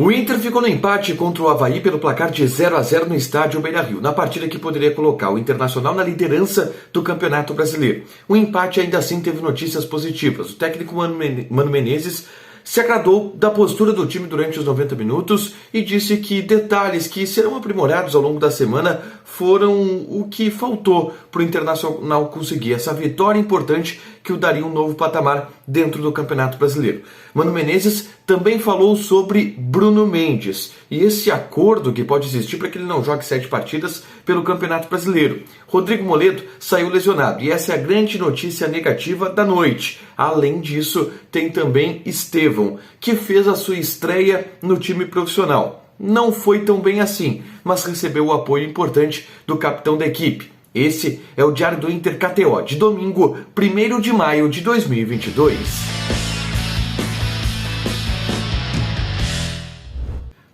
O Inter ficou no empate contra o Avaí pelo placar de 0-0 no estádio Beira-Rio, na partida que poderia colocar o Internacional na liderança do Campeonato Brasileiro. O empate ainda assim teve notícias positivas. O técnico Mano Menezes se agradou da postura do time durante os 90 minutos e disse que detalhes que serão aprimorados ao longo da semana foram o que faltou para o Internacional conseguir essa vitória importante que o daria um novo patamar dentro do Campeonato Brasileiro. Mano Menezes também falou sobre Bruno Mendes e esse acordo que pode existir para que ele não jogue 7 partidas pelo Campeonato Brasileiro. Rodrigo Moledo saiu lesionado e essa é a grande notícia negativa da noite. Além disso, tem também Estevão, que fez a sua estreia no time profissional. Não foi tão bem assim, mas recebeu o apoio importante do capitão da equipe. Esse é o Diário do Inter KTO, de domingo, 1º de maio de 2022.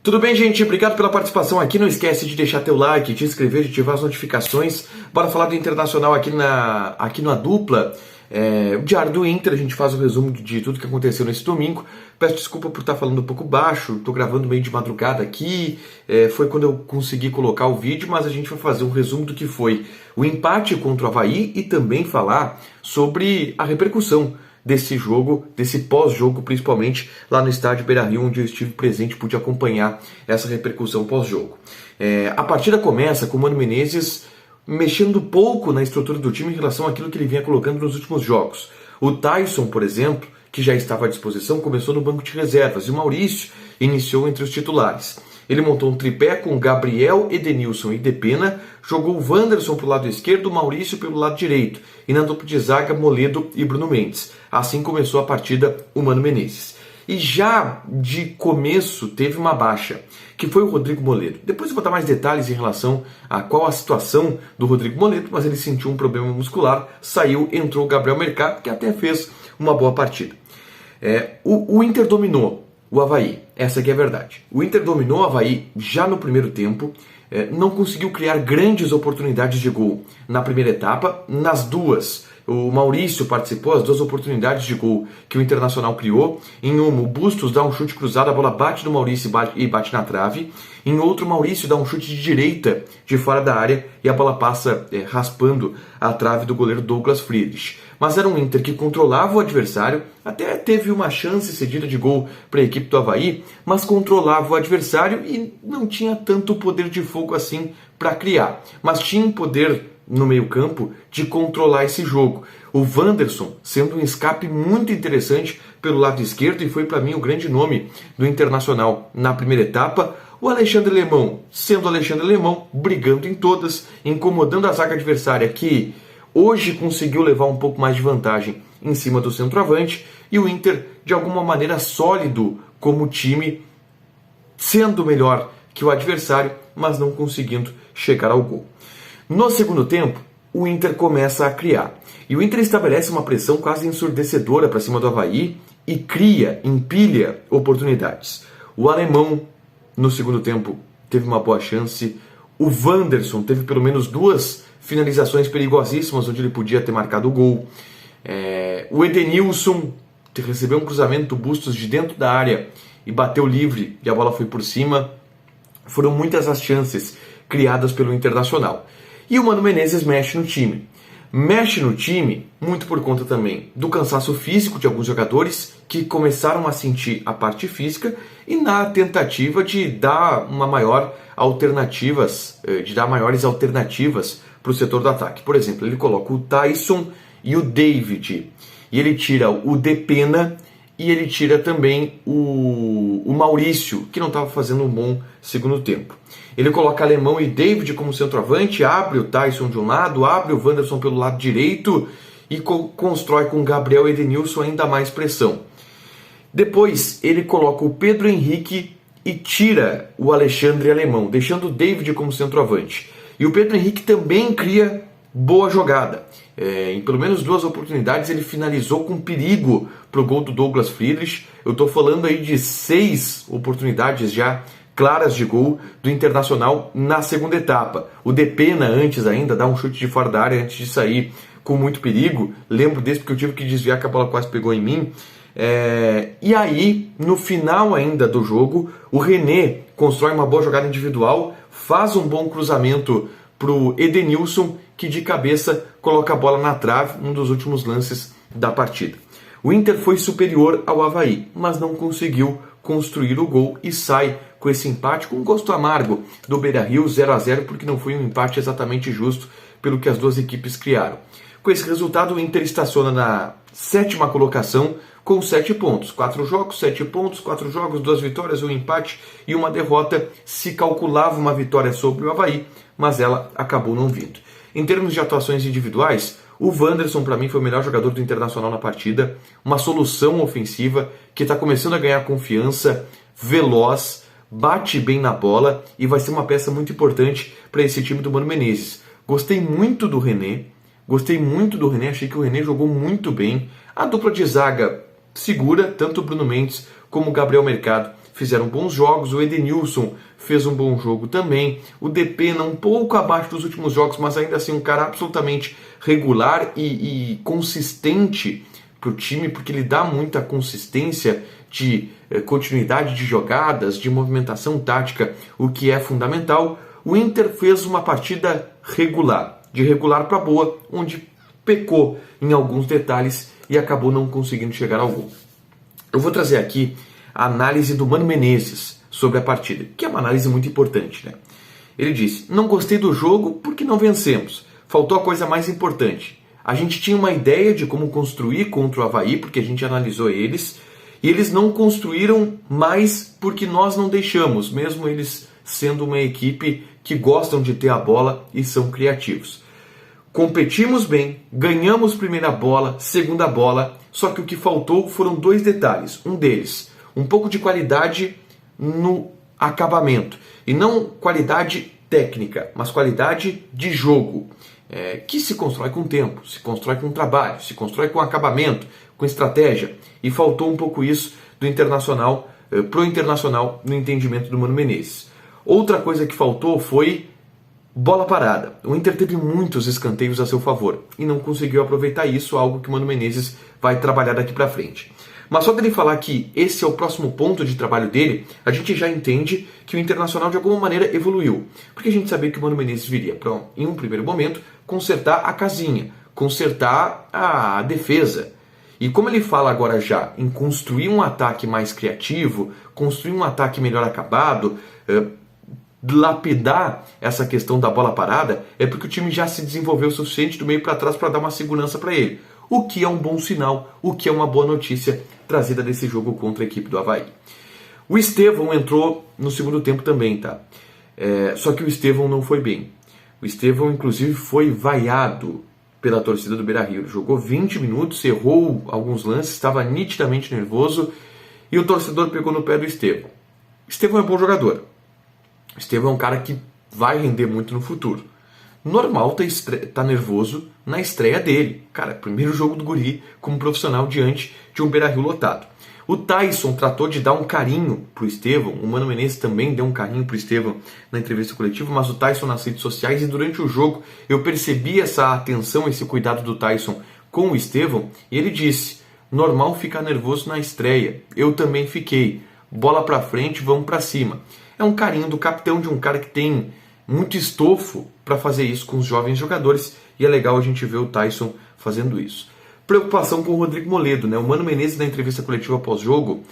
Tudo bem, gente? Obrigado pela participação aqui. Não esquece de deixar teu like, te inscrever, de ativar as notificações. Bora falar do Internacional aqui na dupla. O Diário do Inter, a gente faz o resumo de tudo que aconteceu nesse domingo. Peço desculpa por estar falando um pouco baixo, estou gravando meio de madrugada aqui, foi quando eu consegui colocar o vídeo, mas a gente vai fazer um resumo do que foi o empate contra o Avaí e também falar sobre a repercussão desse jogo, desse pós-jogo, principalmente lá no estádio Beira-Rio, onde eu estive presente e pude acompanhar essa repercussão pós-jogo. A partida começa com o Mano Menezes mexendo pouco na estrutura do time em relação àquilo que ele vinha colocando nos últimos jogos. O Tyson, por exemplo, que já estava à disposição, começou no banco de reservas e o Maurício iniciou entre os titulares. Ele montou um tripé com Gabriel, Edenilson e Depena, jogou o Wanderson para o lado esquerdo, o Maurício pelo lado direito, e na dupla de zaga, Moledo e Bruno Mendes. Assim começou a partida o Mano Menezes. E já de começo teve uma baixa, que foi o Rodrigo Moledo. Depois eu vou dar mais detalhes em relação a qual a situação do Rodrigo Moledo, mas ele sentiu um problema muscular, saiu, entrou o Gabriel Mercado, que até fez uma boa partida. O Inter dominou o Avaí, essa aqui é a verdade. O Inter dominou o Avaí já no primeiro tempo, não conseguiu criar grandes oportunidades de gol na primeira etapa, nas duas. O Maurício participou, as duas oportunidades de gol que o Internacional criou. Em uma, o Bustos dá um chute cruzado, a bola bate no Maurício e bate na trave. Em outro, o Maurício dá um chute de direita de fora da área e a bola passa raspando a trave do goleiro Douglas Friedrich. Mas era um Inter que controlava o adversário, até teve uma chance cedida de gol para a equipe do Avaí, mas controlava o adversário e não tinha tanto poder de fogo assim para criar. Mas tinha um poder no meio-campo de controlar esse jogo. O Wanderson sendo um escape muito interessante pelo lado esquerdo e foi para mim o grande nome do Internacional na primeira etapa. O Alexandre Lemão sendo Alexandre Lemão, brigando em todas, incomodando a zaga adversária que hoje conseguiu levar um pouco mais de vantagem em cima do centroavante e o Inter de alguma maneira sólido como time, sendo melhor que o adversário, mas não conseguindo chegar ao gol. No segundo tempo, o Inter começa a criar. E o Inter estabelece uma pressão quase ensurdecedora para cima do Avaí e cria, empilha oportunidades. O alemão, no segundo tempo, teve uma boa chance. O Wanderson teve pelo menos 2 finalizações perigosíssimas onde ele podia ter marcado o gol. O Edenilson recebeu um cruzamento do Bustos de dentro da área e bateu livre e a bola foi por cima. Foram muitas as chances criadas pelo Internacional. E o Mano Menezes mexe no time. Mexe no time muito por conta também do cansaço físico de alguns jogadores que começaram a sentir a parte física e na tentativa de dar maiores alternativas para o setor do ataque. Por exemplo, ele coloca o Tyson e o David. E ele tira o Depena e ele tira também o Maurício, que não estava fazendo um bom segundo tempo. Ele coloca Alemão e David como centroavante, abre o Tyson de um lado, abre o Wanderson pelo lado direito e constrói com Gabriel e Edenilson ainda mais pressão. Depois ele coloca o Pedro Henrique e tira o Alexandre Alemão, deixando o David como centroavante. E o Pedro Henrique também cria boa jogada. Em pelo menos 2 oportunidades ele finalizou com perigo para o gol do Douglas Friedrich. Eu estou falando aí de 6 oportunidades já claras de gol do Internacional na segunda etapa. O Depena antes ainda dá um chute de fora da área antes de sair com muito perigo. Lembro desse porque eu tive que desviar que a bola quase pegou em mim. E aí, no final ainda do jogo, o René constrói uma boa jogada individual, faz um bom cruzamento para o Edenilson, que de cabeça coloca a bola na trave, um dos últimos lances da partida. O Inter foi superior ao Avaí, mas não conseguiu construir o gol e sai com esse empate com um gosto amargo do Beira-Rio, 0-0, porque não foi um empate exatamente justo pelo que as duas equipes criaram. Com esse resultado, o Inter estaciona na 7ª colocação com 7 pontos. 4 jogos, 7 pontos, 4 jogos, 2 vitórias, 1 empate e 1 derrota. Se calculava uma vitória sobre o Avaí, mas ela acabou não vindo. Em termos de atuações individuais, o Wanderson, para mim, foi o melhor jogador do Internacional na partida, uma solução ofensiva que está começando a ganhar confiança, veloz, bate bem na bola e vai ser uma peça muito importante para esse time do Mano Menezes. Gostei muito do René, achei que o René jogou muito bem. A dupla de zaga segura, tanto o Bruno Mendes como o Gabriel Mercado fizeram bons jogos, o Edenilson fez um bom jogo também, o Depena um pouco abaixo dos últimos jogos, mas ainda assim um cara absolutamente regular e consistente para o time, porque ele dá muita consistência de continuidade de jogadas, de movimentação tática, o que é fundamental. O Inter fez uma partida regular, de regular para boa, onde pecou em alguns detalhes e acabou não conseguindo chegar ao gol. Eu vou trazer aqui a análise do Mano Menezes sobre a partida, que é uma análise muito importante, né? Ele disse: não gostei do jogo porque não vencemos. Faltou a coisa mais importante. A gente tinha uma ideia de como construir contra o Avaí, porque a gente analisou eles, e eles não construíram mais porque nós não deixamos, mesmo eles sendo uma equipe que gostam de ter a bola e são criativos. Competimos bem, ganhamos primeira bola, segunda bola, só que o que faltou foram 2 detalhes. Um deles, um pouco de qualidade no acabamento. E não qualidade técnica, mas qualidade de jogo. Que se constrói com tempo, se constrói com trabalho, se constrói com acabamento, com estratégia. E faltou um pouco isso do Internacional, pro Internacional, no entendimento do Mano Menezes. Outra coisa que faltou foi bola parada. O Inter teve muitos escanteios a seu favor e não conseguiu aproveitar isso, algo que o Mano Menezes vai trabalhar daqui para frente. Mas só dele falar que esse é o próximo ponto de trabalho dele, a gente já entende que o Internacional de alguma maneira evoluiu. Porque a gente sabia que o Mano Menezes viria para, em um primeiro momento, consertar a casinha, consertar a defesa. E como ele fala agora já em construir um ataque mais criativo, construir um ataque melhor acabado, lapidar essa questão da bola parada, é porque o time já se desenvolveu o suficiente do meio para trás para dar uma segurança para ele. O que é um bom sinal, o que é uma boa notícia trazida desse jogo contra a equipe do Avaí. O Estevão entrou no segundo tempo também, tá? Só que o Estevão não foi bem. O Estevão, inclusive, foi vaiado pela torcida do Beira-Rio. Ele jogou 20 minutos, errou alguns lances, estava nitidamente nervoso e o torcedor pegou no pé do Estevão. Estevão é um bom jogador. Estevão é um cara que vai render muito no futuro. Normal tá nervoso na estreia dele. Cara, primeiro jogo do guri como profissional diante de um Beira-Rio lotado. O Tyson tratou de dar um carinho pro Estevão. O Mano Menezes também deu um carinho pro Estevão na entrevista coletiva, mas o Tyson nas redes sociais, e durante o jogo eu percebi essa atenção, esse cuidado do Tyson com o Estevão, e ele disse: normal ficar nervoso na estreia. Eu também fiquei. Bola pra frente, vamos pra cima. É um carinho do capitão, de um cara que tem muito estofo para fazer isso com os jovens jogadores, e é legal a gente ver o Tyson fazendo isso. Preocupação com o Rodrigo Moledo, né? O Mano Menezes, na entrevista coletiva pós-jogo,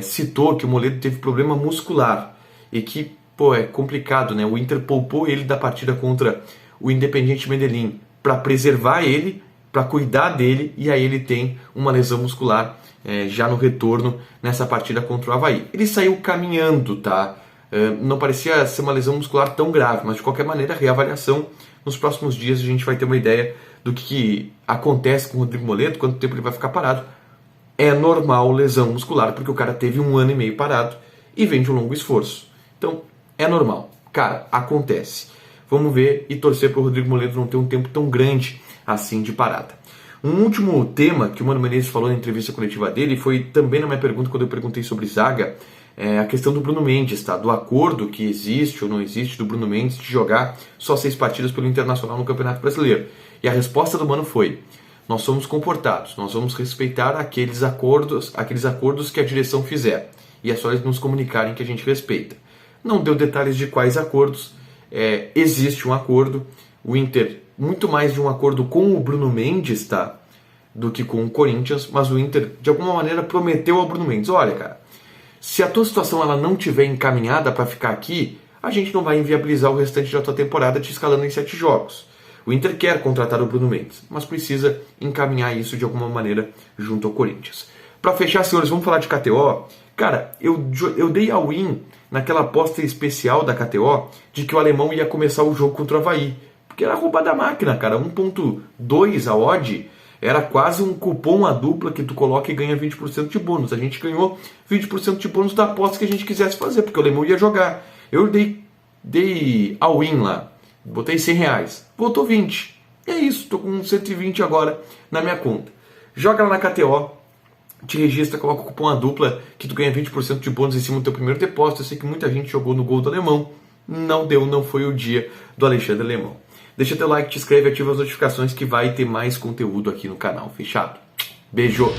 citou que o Moledo teve problema muscular e que, é complicado, né? O Inter poupou ele da partida contra o Independiente Medellín para preservar ele, para cuidar dele, e aí ele tem uma lesão muscular já no retorno nessa partida contra o Avaí. Ele saiu caminhando, tá? Não parecia ser uma lesão muscular tão grave, mas de qualquer maneira, reavaliação. Nos próximos dias a gente vai ter uma ideia do que acontece com o Rodrigo Moledo, quanto tempo ele vai ficar parado. É normal lesão muscular, porque o cara teve 1 ano e meio parado e vem de um longo esforço. Então, é normal. Cara, acontece. Vamos ver e torcer para o Rodrigo Moledo não ter um tempo tão grande assim de parada. Um último tema que o Mano Menezes falou na entrevista coletiva dele foi também na minha pergunta, quando eu perguntei sobre zaga, a questão do Bruno Mendes, tá? Do acordo que existe ou não existe do Bruno Mendes de jogar só 6 partidas pelo Internacional no Campeonato Brasileiro. E a resposta do Mano foi: nós somos comportados, nós vamos respeitar aqueles acordos que a direção fizer. E é só eles nos comunicarem que a gente respeita. Não deu detalhes de quais acordos, existe um acordo, o Inter, muito mais de um acordo com o Bruno Mendes, tá? Do que com o Corinthians, mas o Inter, de alguma maneira, prometeu ao Bruno Mendes, olha, cara, se a tua situação ela não tiver encaminhada para ficar aqui, a gente não vai inviabilizar o restante da tua temporada te escalando em 7 jogos. O Inter quer contratar o Bruno Mendes, mas precisa encaminhar isso de alguma maneira junto ao Corinthians. Para fechar, senhores, vamos falar de KTO. Cara, eu dei a win naquela aposta especial da KTO de que o alemão ia começar o jogo contra o Avaí. Porque era roubar da máquina, cara. 1.2 a odd era quase um cupom a dupla que tu coloca e ganha 20% de bônus. A gente ganhou 20% de bônus da aposta que a gente quisesse fazer, porque o alemão ia jogar. Eu dei a win lá. Botei 100 reais. Voltou 20. E é isso, tô com 120 agora na minha conta. Joga lá na KTO, te registra, coloca o cupom a dupla que tu ganha 20% de bônus em cima do teu primeiro depósito. Eu sei que muita gente jogou no gol do alemão. Não deu, não foi o dia do Alexandre Alemão. Deixa teu like, te inscreve, ativa as notificações que vai ter mais conteúdo aqui no canal. Fechado? Beijo!